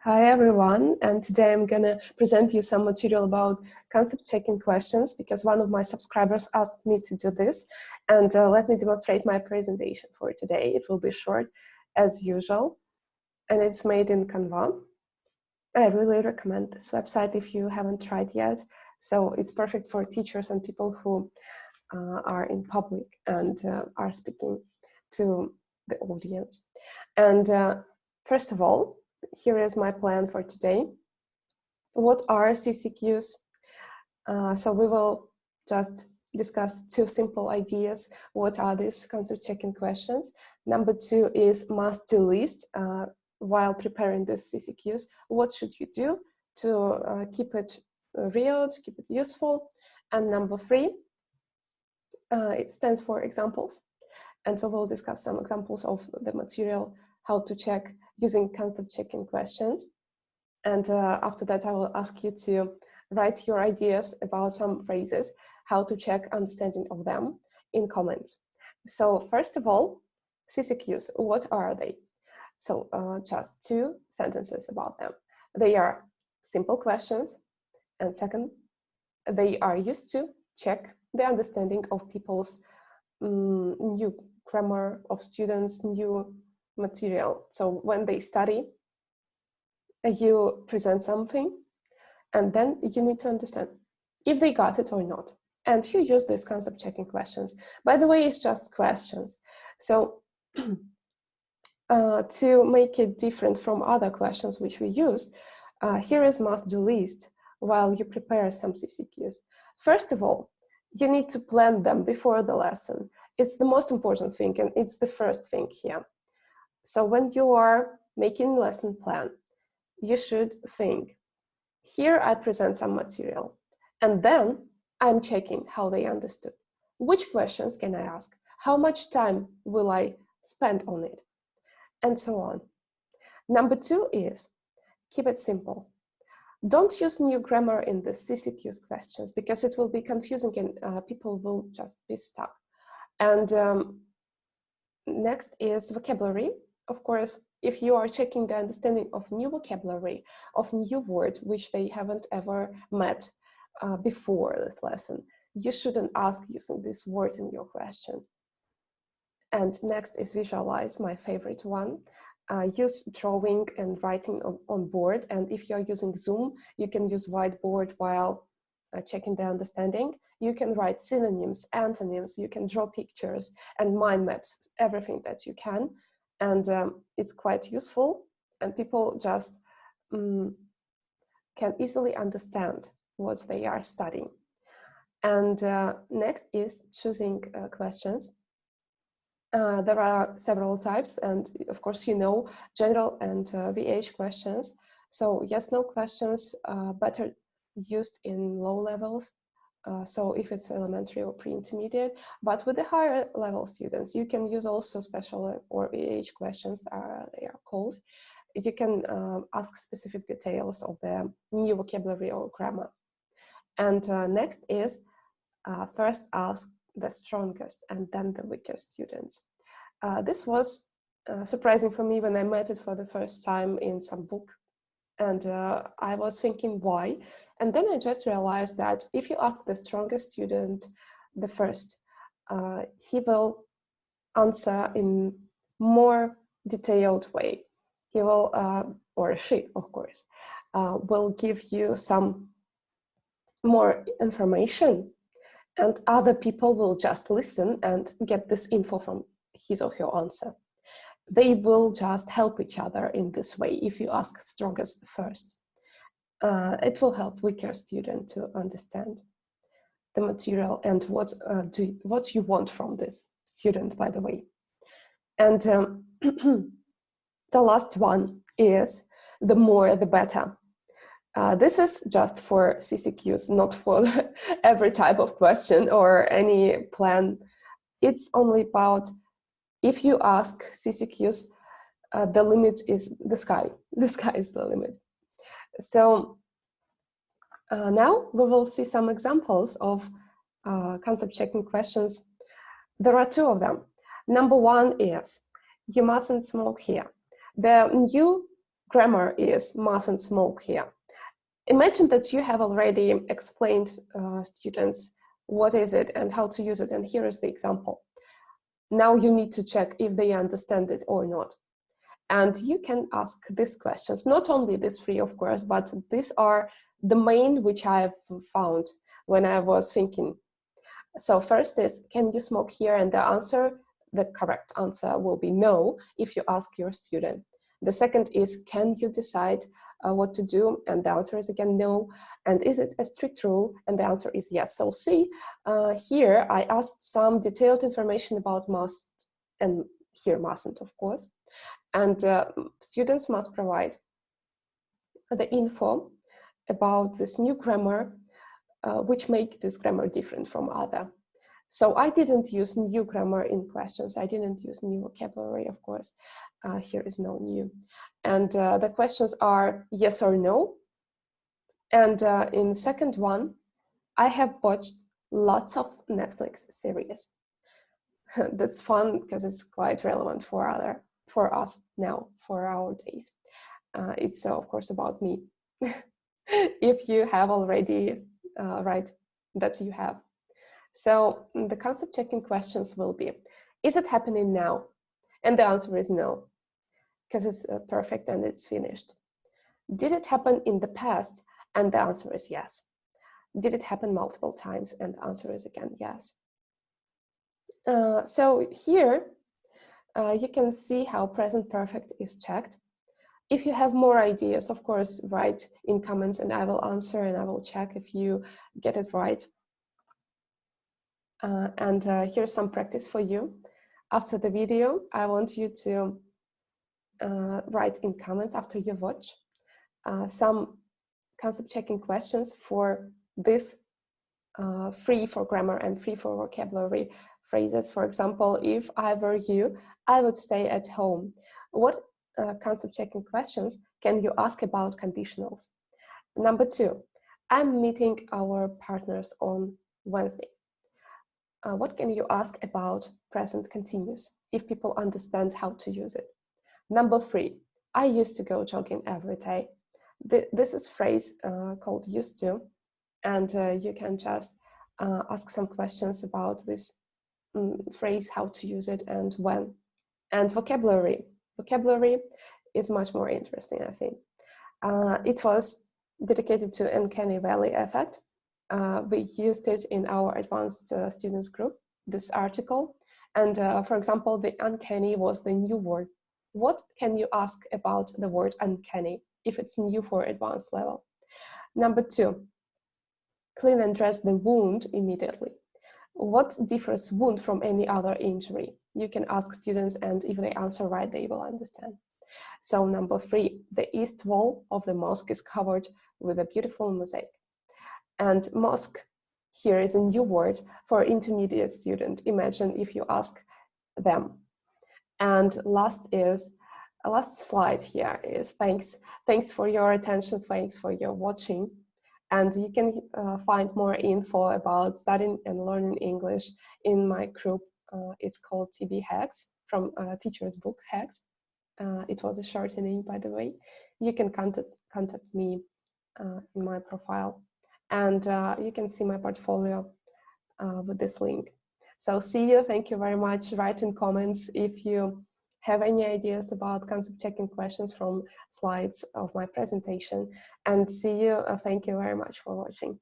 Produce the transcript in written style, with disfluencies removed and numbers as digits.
Hi everyone, and today I'm gonna present you some material about concept checking questions because one of my subscribers asked me to do this, and let me demonstrate my presentation for today. It will be short as usual, and it's made in Canva. I really recommend this website if you haven't tried yet. So it's perfect for teachers and people who are in public and are speaking to the audience. And first of all, here is my plan for today. What are Ccqs? So we will just discuss two simple ideas. What are these concept checking questions? Number two is must-do list. While preparing these Ccqs, what should you do to keep it real, to keep it useful? And number three, it stands for examples. And we will discuss some examples of the material, how to check using concept checking questions. And after that, I will ask you to write your ideas about some phrases, how to check understanding of them in comments. So first of all, Ccqs, what are they? So just two sentences about them. They are simple questions. And second, they are used to check the understanding of people's new grammar, of students' new material. So when they study, you present something, and then you need to understand if they got it or not. And you use these concept checking questions. By the way, it's just questions. So to make it different from other questions which we use, here is must-do list while you prepare some Ccqs. First of all, you need to plan them before the lesson. It's the most important thing, and it's the first thing here. So when you are making a lesson plan, you should think, here I present some material, and then I'm checking how they understood. Which questions can I ask? How much time will I spend on it? And so on. Number two is, keep it simple. Don't use new grammar in the Ccqs questions because it will be confusing and people will just be stuck. And next is vocabulary. Of course, if you are checking the understanding of new vocabulary, of new words which they haven't ever met before this lesson, you shouldn't ask using this word in your question. And next is visualize, my favorite one. Use drawing and writing on board. And if you're using Zoom, you can use whiteboard while checking the understanding. You can write synonyms, antonyms, you can draw pictures and mind maps, everything that you can. And it's quite useful, and people just can easily understand what they are studying. And next is choosing questions. There are several types, and of course, you know, general and VH questions. So yes, no questions, better used in low levels. So if it's elementary or pre-intermediate, but with the higher level students, you can use also special or VH questions, they are called. You can ask specific details of the new vocabulary or grammar. And next is first ask the strongest and then the weakest students. This was surprising for me when I met it for the first time in some book, and I was thinking why, and then I just realized that if you ask the strongest student the first, he will answer in more detailed way. He will, or she of course, will give you some more information, and other people will just listen and get this info from his or her answer. They will just help each other in this way if you ask strongest first. It will help weaker student to understand the material and what you want from this student, by the way. And the last one is the more the better. This is just for Ccqs, not for every type of question or any plan. It's only about if you ask Ccqs, the limit is the sky. The sky is the limit. So now we will see some examples of concept checking questions. There are two of them. Number one is, you mustn't smoke here. The new grammar is mustn't smoke here. Imagine that you have already explained students what is it and how to use it, and here is the example. Now you need to check if they understand it or not. And you can ask these questions, not only these three, of course, but these are the main which I've found when I was thinking. So first is, can you smoke here? And the correct answer will be no if you ask your student. The second is, can you decide what to do? And the answer is again no. And is it a strict rule? And the answer is yes. So see, here I asked some detailed information about must, and here mustn't, of course. And students must provide the info about this new grammar, which make this grammar different from other. So I didn't use new grammar in questions. I didn't use new vocabulary, of course. Here is no new. And the questions are yes or no. And in the second one, I have watched lots of Netflix series. That's fun because it's quite relevant for us now, for our days. It's of course about me. If you have already, right, that you have. So the concept checking questions will be, is it happening now? And the answer is no, because it's perfect and it's finished. Did it happen in the past? And the answer is yes. Did it happen multiple times? And the answer is again yes. So here you can see how present perfect is checked. If you have more ideas, of course, write in comments and I will answer and I will check if you get it right. And here's some practice for you. After the video, I want you to write in comments after you watch some concept checking questions for this free for grammar and free for vocabulary phrases. For example, if I were you, I would stay at home. What concept checking questions can you ask about conditionals? Number 2, I'm meeting our partners on Wednesday. What can you ask about present continuous if people understand how to use it? Number 3, I used to go jogging every day. This is a phrase called used to, and you can just ask some questions about this phrase, how to use it and when. And vocabulary. Vocabulary is much more interesting, I think. It was dedicated to uncanny valley effect. We used it in our advanced students group, this article. And for example, the uncanny was the new word. What can you ask about the word uncanny if it's new for advanced level? Number 2, clean and dress the wound immediately. What differs wound from any other injury? You can ask students, and if they answer right, they will understand. So number 3, the east wall of the mosque is covered with a beautiful mosaic. And mosque here is a new word for intermediate student. Imagine if you ask them. And last slide here is thanks for your attention, thanks for your watching. And you can find more info about studying and learning English in my group. It's called TB Hacks, from Teacher's Book Hacks. It was a shortening, by the way. You can contact me in my profile. And you can see my portfolio with this link. So see you, thank you very much. Write in comments if you have any ideas about concept checking questions from slides of my presentation. And see you, thank you very much for watching.